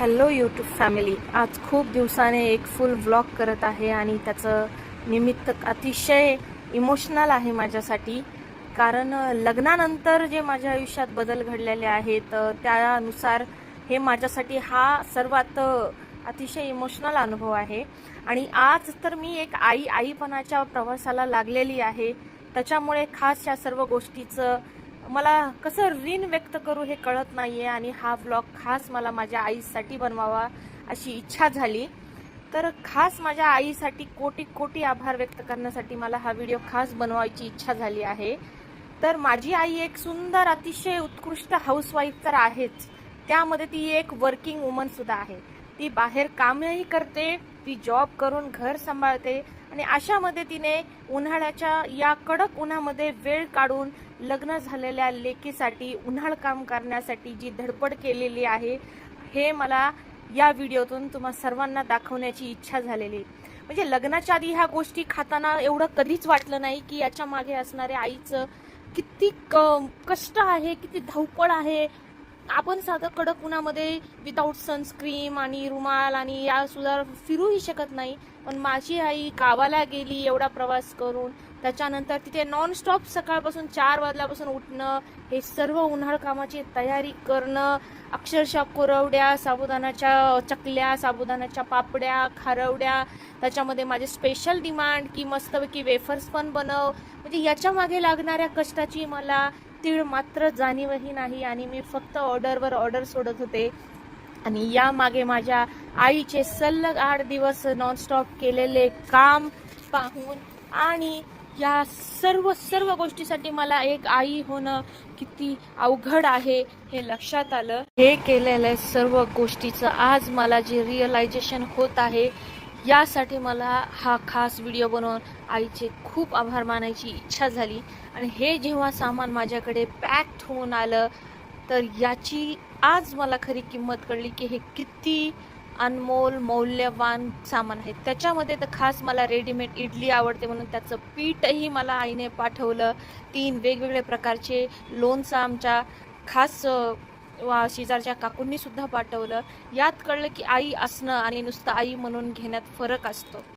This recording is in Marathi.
हॅलो यूट्यूब फॅमिली, आज खूप दिवसाने एक फुल व्लॉग करत आहे आणि त्याचं निमित्त अतिशय इमोशनल आहे माझ्यासाठी. कारण लग्नानंतर जे माझ्या आयुष्यात बदल घडलेले आहेत त्यानुसार हे माझ्यासाठी हा सर्वात अतिशय इमोशनल अनुभव आहे. आणि आज तर मी एक आईपणाच्या प्रवासाला लागलेली आहे. त्याच्यामुळे खास या सर्व गोष्टीचं मला कसं ऋण व्यक्त करू हे कळत नाहीये आणि हा व्लॉग खास मला माझ्या आईसाठी बनवावा अशी इच्छा झाली. तर खास माझ्या आईसाठी कोटी कोटी आभार व्यक्त करण्यासाठी मला हा व्हिडिओ खास बनवायची इच्छा झाली आहे. तर माझी आई एक सुंदर अतिशय उत्कृष्ट हाऊसवाईफ तर आहेच, त्यामध्ये ती एक वर्किंग वुमन सुद्धा आहे. ती बाहेर कामही करते, ती जॉब करून घर सांभाळते आणि अशामध्ये तिने उन्हाळ्याच्या या कडक उन्हामध्ये वेळ काढून लग्न झालेल्या लेकीसाठी उन्हाळ काम करण्यासाठी जी धडपड केलेली आहे हे मला या व्हिडिओतून तुम्हा सर्वांना दाखवण्याची इच्छा झालेली. म्हणजे लग्नाच्या आधी ह्या गोष्टी खाताना एवढं कधीच वाटलं नाही की याच्या मागे असणाऱ्या आईचं किती कष्ट आहे, किती धावपळ आहे. आपण साधं कडक उन्हामध्ये विदाऊट सनस्क्रीम आणि रुमाल आणि या सुद्धा फिरूही शकत नाही. पण माझी आई गावाला गेली एवढा प्रवास करून, त्याच्यानंतर तिथे नॉनस्टॉप सकाळपासून 4 वाजल्यापासून उठणं, हे सर्व उन्हाळ कामाची तयारी करणं, अक्षरशः कुरवड्या, साबुदाण्याच्या चकल्या, साबुदाण्याच्या पापड्या, खारवड्या, त्याच्यामध्ये माझे स्पेशल डिमांड की मस्तपैकी वेफर्स पण बनव. म्हणजे याच्या मागे लागणाऱ्या कष्टाची मला तीळ मात्र जाणीवही नाही आणि मी फक्त ऑर्डरवर ऑर्डर सोडत होते. आणि यामागे माझ्या आईचे सलग 8 दिवस नॉनस्टॉप केलेले काम पाहून आणि या सर्व गोष्टीसाठी मला एक आई होणं किती अवघड आहे हे लक्षात आलं. हे केलेल्या सर्व गोष्टीचं आज मला जे रिअलायझेशन होत आहे, यासाठी मला हा खास व्हिडिओ बनवून आईचे खूप आभार मानायची इच्छा झाली. आणि हे जेव्हा सामान माझ्याकडे पॅक्ड होऊन आलं तर याची आज मला खरी किंमत कळली की हे किती अनमोल मौल्यवान सामान आहे. त्याच्यामध्ये तर खास मला रेडीमेड इडली आवडते म्हणून त्याचं पीठही मला आईने पाठवलं. 3 वेगवेगळे प्रकारचे लोणचं आमच्या खास शेजारच्या काकूंनी सुद्धा पाठवलं. यात कळलं की आई असणं आणि नुसतं आई म्हणून घेण्यात फरक असतो.